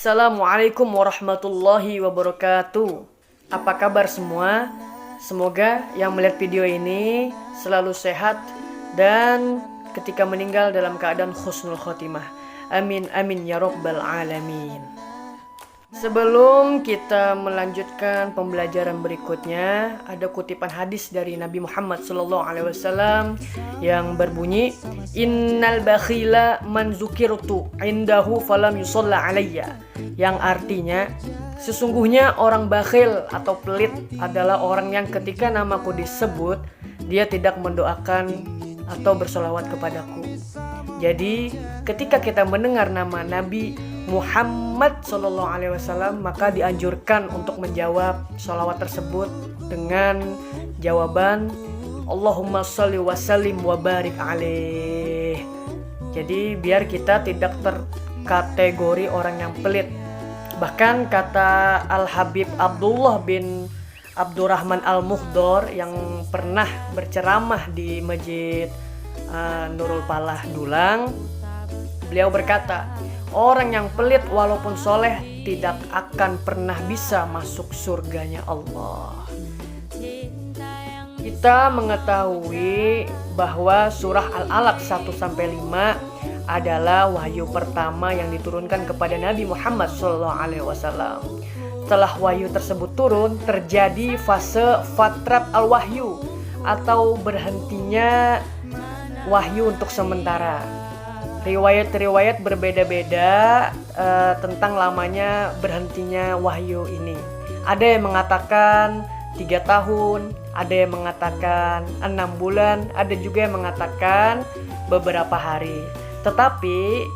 Assalamualaikum warahmatullahi wabarakatuh. Apa kabar semua? Semoga yang melihat video ini selalu sehat dan ketika meninggal dalam keadaan husnul khotimah. Amin amin ya rabbal alamin. Sebelum kita melanjutkan pembelajaran berikutnya, ada kutipan hadis dari Nabi Muhammad SAW yang berbunyi, Innal bakhila man zukirtu indahu falam yusalla alayya. Yang artinya, sesungguhnya orang bakhil atau pelit adalah orang yang ketika namaku disebut, dia tidak mendoakan atau bersolawat kepadaku. Jadi ketika kita mendengar nama Nabi Muhammad SAW, maka dianjurkan untuk menjawab sholawat tersebut dengan jawaban Allahumma sholli wa sallim wa barik alaih. Jadi biar kita tidak terkategori orang yang pelit. Bahkan kata Al-Habib Abdullah bin Abdurrahman Al-Muhdor yang pernah berceramah di Masjid Nurul Falah Dulang, beliau berkata, orang yang pelit walaupun soleh tidak akan pernah bisa masuk surganya Allah. Kita mengetahui bahwa surah Al-Alaq 1-5 adalah wahyu pertama yang diturunkan kepada Nabi Muhammad SAW. Setelah wahyu tersebut turun, terjadi fase fatrat al-wahyu atau berhentinya wahyu untuk sementara. Riwayat-riwayat berbeda-beda tentang lamanya berhentinya wahyu ini. Ada yang mengatakan 3 tahun, ada yang mengatakan 6 bulan, ada juga yang mengatakan beberapa hari. Tetapi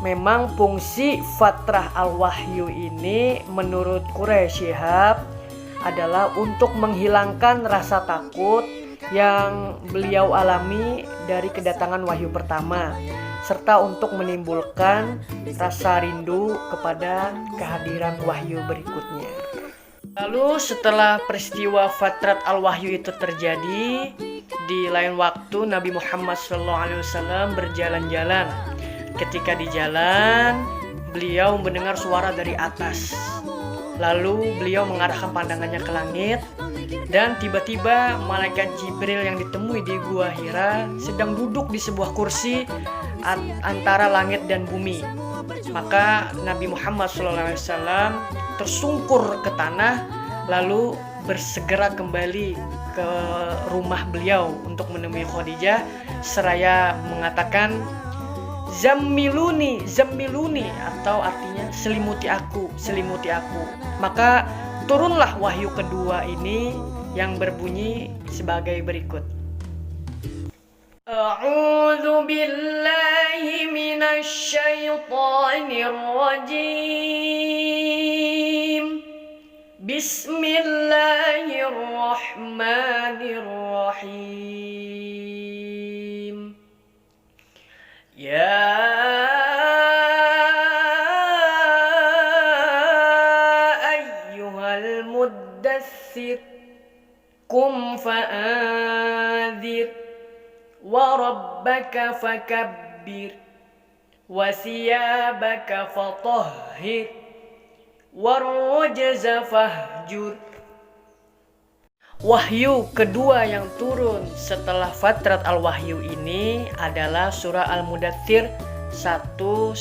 memang fungsi fatrah al-wahyu ini menurut Quraisy Shihab adalah untuk menghilangkan rasa takut yang beliau alami dari kedatangan wahyu pertama, serta untuk menimbulkan rasa rindu kepada kehadiran wahyu berikutnya. Lalu setelah peristiwa fatrat al-wahyu itu terjadi, di lain waktu Nabi Muhammad SAW berjalan-jalan. Ketika di jalan, beliau mendengar suara dari atas. Lalu beliau mengarahkan pandangannya ke langit, dan tiba-tiba malaikat Jibril yang ditemui di Gua Hira sedang duduk di sebuah kursi antara langit dan bumi. Maka Nabi Muhammad SAW tersungkur ke tanah, lalu bersegera kembali ke rumah beliau untuk menemui Khadijah seraya mengatakan, Zammiluni, zammiluni, atau artinya selimuti aku, selimuti aku. Maka turunlah wahyu kedua ini yang berbunyi sebagai berikut. A'udzu billahi minasy syaithanir rajim. Bismillahirrahmanirrahim. Ya ayyuhal muddatsir qum fa'anzir wa rabbaka fakabbir wa siyabaka fatahhir warrujza fahjur. Wahyu kedua yang turun setelah fatrat al-wahyu ini adalah surah Al-Mudaththir 1-5.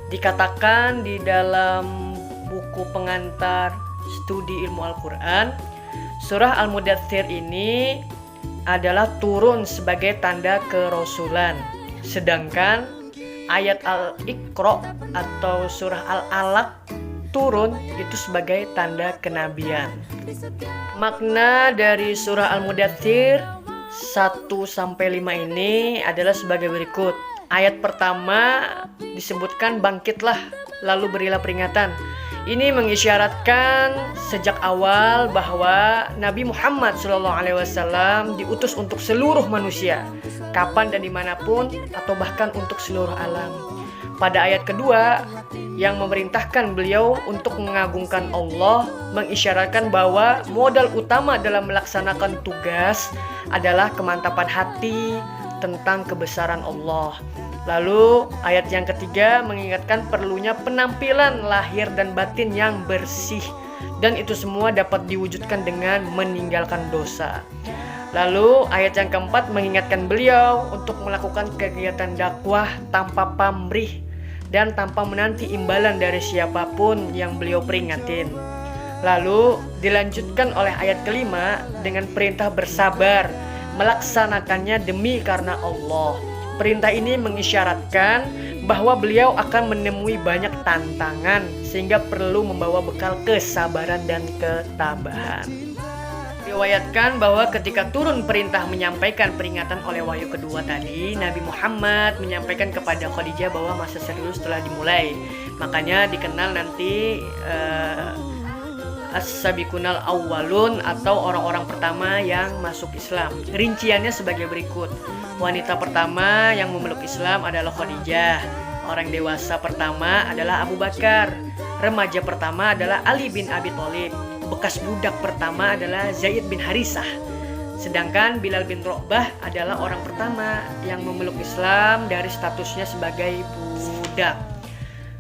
Dikatakan di dalam buku pengantar studi ilmu Al-Quran, surah Al-Mudaththir ini adalah turun sebagai tanda kerasulan. Sedangkan ayat Al-Iqra atau surah Al-Alaq turun itu sebagai tanda kenabian. Makna dari surah Al-Mudaththir 1-5 ini adalah sebagai berikut. Ayat pertama disebutkan bangkitlah lalu berilah peringatan. Ini mengisyaratkan sejak awal bahwa Nabi Muhammad SAW diutus untuk seluruh manusia, kapan dan dimanapun, atau bahkan untuk seluruh alam. Pada ayat kedua yang memerintahkan beliau untuk mengagungkan Allah, mengisyaratkan bahwa modal utama dalam melaksanakan tugas adalah kemantapan hati tentang kebesaran Allah. Lalu ayat yang ketiga mengingatkan perlunya penampilan lahir dan batin yang bersih, dan itu semua dapat diwujudkan dengan meninggalkan dosa. Lalu ayat yang keempat mengingatkan beliau untuk melakukan kegiatan dakwah tanpa pamrih dan tanpa menanti imbalan dari siapapun yang beliau peringatin. Lalu dilanjutkan oleh ayat kelima dengan perintah bersabar, melaksanakannya demi karena Allah. Perintah ini mengisyaratkan bahwa beliau akan menemui banyak tantangan sehingga perlu membawa bekal kesabaran dan ketabahan. Diriwayatkan bahwa ketika turun perintah menyampaikan peringatan oleh wahyu kedua tadi, Nabi Muhammad menyampaikan kepada Khadijah bahwa masa serius telah dimulai. Makanya dikenal nanti as-sabiqunal awwalun atau orang-orang pertama yang masuk Islam. Rinciannya sebagai berikut. Wanita pertama yang memeluk Islam adalah Khadijah. Orang dewasa pertama adalah Abu Bakar. Remaja pertama adalah Ali bin Abi Thalib. Bekas budak pertama adalah Zaid bin Harisah. Sedangkan Bilal bin Rabah adalah orang pertama yang memeluk Islam dari statusnya sebagai budak.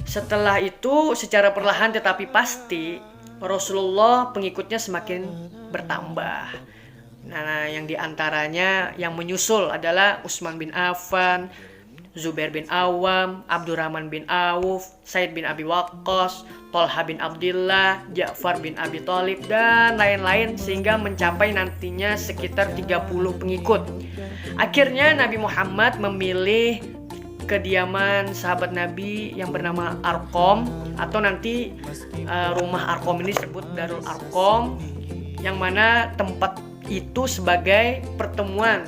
Setelah itu secara perlahan tetapi pasti Rasulullah pengikutnya semakin bertambah. Nah, yang diantaranya yang menyusul adalah Utsman bin Affan, Zubair bin Awam, Abdurrahman bin Auf, Said bin Abi Waqqas, Tolha bin Abdillah, Ja'far bin Abi Thalib, dan lain-lain sehingga mencapai nantinya sekitar 30 pengikut. Akhirnya Nabi Muhammad memilih kediaman sahabat Nabi yang bernama Arqam, atau nanti rumah Arqam ini disebut Darul Arqam, yang mana tempat itu sebagai pertemuan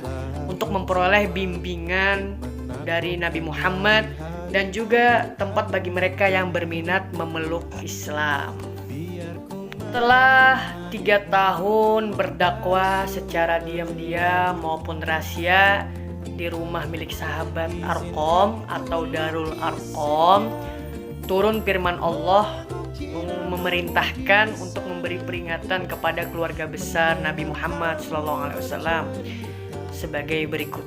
untuk memperoleh bimbingan dari Nabi Muhammad dan juga tempat bagi mereka yang berminat memeluk Islam. Setelah 3 tahun berdakwah secara diam-diam maupun rahasia di rumah milik sahabat Arqam atau Darul Arqam, turun firman Allah memerintahkan untuk memberi peringatan kepada keluarga besar Nabi Muhammad SAW sebagai berikut.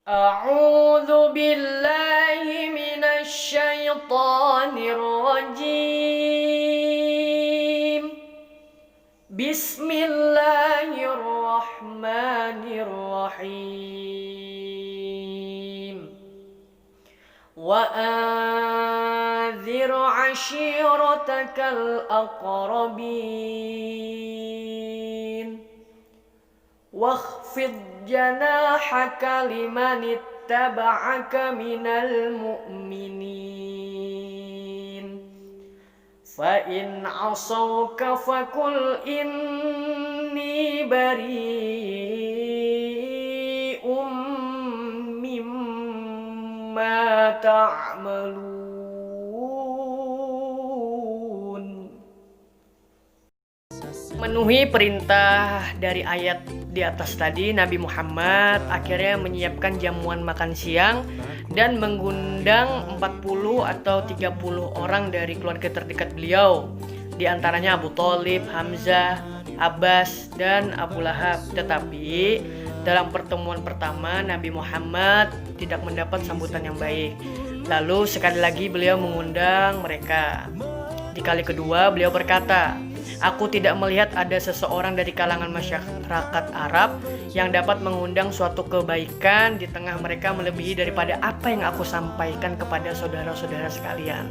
A'udzu billahi minasy syaithanir rajim. Bismillahirrahmanirrahim. Wa anzir 'ashiratakal aqrabin. Wakhfid janahaka liman ittaba'aka minal mu'minin. Fa in 'asawka faqul inni bari'um mimma ta'malun. Memenuhi perintah dari ayat di atas tadi, Nabi Muhammad akhirnya menyiapkan jamuan makan siang dan mengundang 40 atau 30 orang dari keluarga terdekat beliau, di antaranya Abu Thalib, Hamzah, Abbas, dan Abu Lahab. Tetapi dalam pertemuan pertama Nabi Muhammad tidak mendapat sambutan yang baik. Lalu sekali lagi beliau mengundang mereka. Di kali kedua beliau berkata, "Aku tidak melihat ada seseorang dari kalangan masyarakat Arab yang dapat mengundang suatu kebaikan di tengah mereka melebihi daripada apa yang aku sampaikan kepada saudara-saudara sekalian.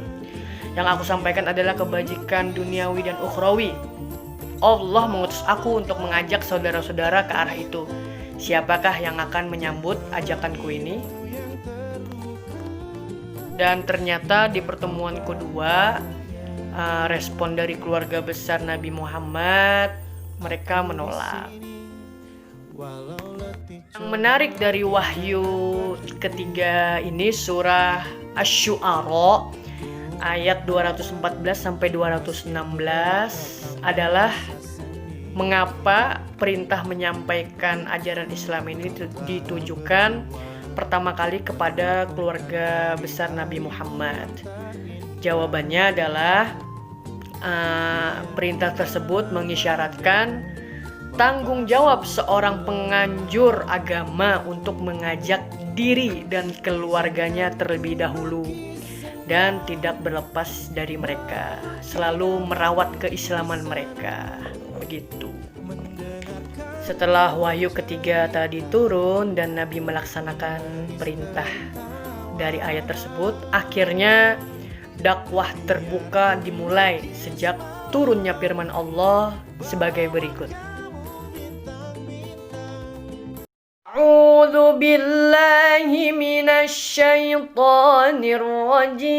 Yang aku sampaikan adalah kebajikan duniawi dan ukhrawi. Allah mengutus aku untuk mengajak saudara-saudara ke arah itu. Siapakah yang akan menyambut ajakanku ini?" Dan ternyata di pertemuan kedua, respon dari keluarga besar Nabi Muhammad, mereka menolak. Yang menarik dari wahyu ketiga ini, surah Asy-Syu'ara ayat 214 sampai 216 adalah mengapa perintah menyampaikan ajaran Islam ini ditujukan pertama kali kepada keluarga besar Nabi Muhammad. Jawabannya adalah perintah tersebut mengisyaratkan tanggung jawab seorang penganjur agama untuk mengajak diri dan keluarganya terlebih dahulu dan tidak berlepas dari mereka, selalu merawat keislaman mereka. Begitu. Setelah wahyu ketiga tadi turun dan Nabi melaksanakan perintah dari ayat tersebut, akhirnya dakwah terbuka dimulai sejak turunnya firman Allah sebagai berikut. A'udzu billahi minasy syaithanir rajim.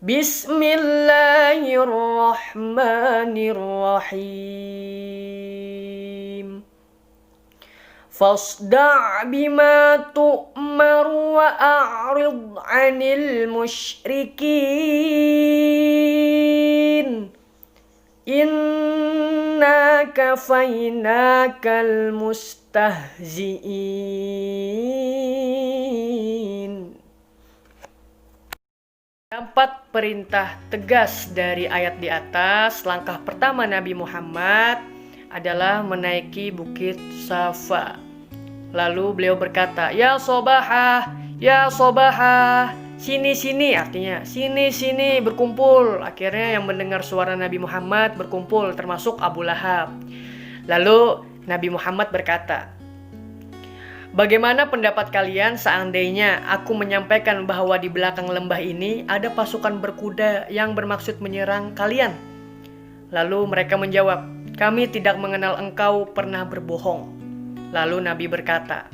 Bismillahirrahmanirrahim. Fasda' bima tu'mar wa a'rid 'anil musyrikin. Inna kafainakal mustahzi'in. Dapat perintah tegas dari ayat di atas, langkah pertama Nabi Muhammad adalah menaiki bukit Safa. Lalu beliau berkata, "Ya Sobahah, ya Sobahah, sini-sini," artinya sini-sini, berkumpul. Akhirnya yang mendengar suara Nabi Muhammad berkumpul, termasuk Abu Lahab. Lalu Nabi Muhammad berkata, "Bagaimana pendapat kalian seandainya aku menyampaikan bahwa di belakang lembah ini ada pasukan berkuda yang bermaksud menyerang kalian?" Lalu mereka menjawab, "Kami tidak mengenal engkau pernah berbohong." Lalu Nabi berkata,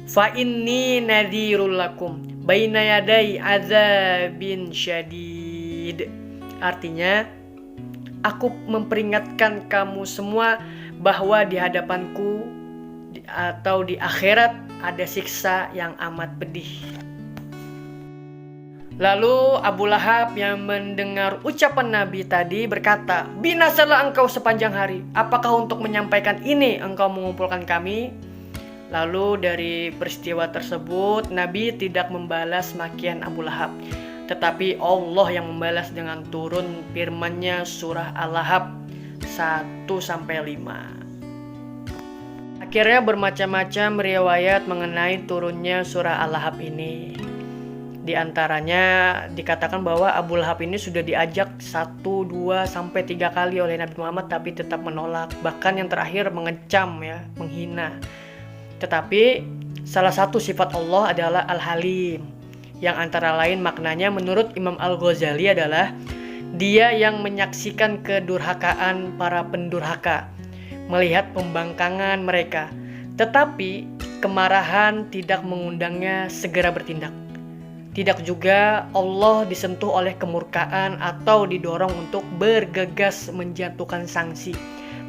"Fa inni nadhirul lakum baina yaday azabin syadid." Artinya, aku memperingatkan kamu semua bahwa di hadapanku atau di akhirat ada siksa yang amat pedih. Lalu Abu Lahab yang mendengar ucapan Nabi tadi berkata, "Binasalah engkau sepanjang hari. Apakah untuk menyampaikan ini engkau mengumpulkan kami?" Lalu dari peristiwa tersebut Nabi tidak membalas makian Abu Lahab, tetapi Allah yang membalas dengan turun firman-Nya surah Al-Lahab 1-5. Akhirnya bermacam-macam riwayat mengenai turunnya surah Al-Lahab ini. Di antaranya dikatakan bahwa Abu Lahab ini sudah diajak 1, 2, sampai 3 kali oleh Nabi Muhammad tapi tetap menolak. Bahkan yang terakhir mengecam, menghina. Tetapi salah satu sifat Allah adalah Al-Halim, yang antara lain maknanya menurut Imam Al-Ghazali adalah Dia yang menyaksikan kedurhakaan para pendurhaka, melihat pembangkangan mereka, tetapi kemarahan tidak mengundangnya segera bertindak. Tidak juga Allah disentuh oleh kemurkaan atau didorong untuk bergegas menjatuhkan sanksi,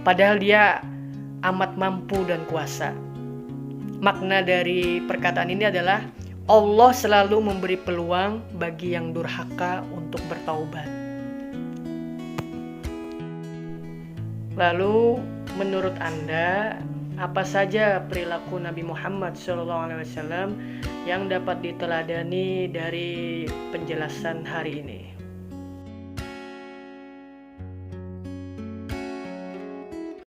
padahal Dia amat mampu dan kuasa. Makna dari perkataan ini adalah Allah selalu memberi peluang bagi yang durhaka untuk bertaubat. Lalu menurut Anda, apa saja perilaku Nabi Muhammad SAW yang dapat diteladani dari penjelasan hari ini?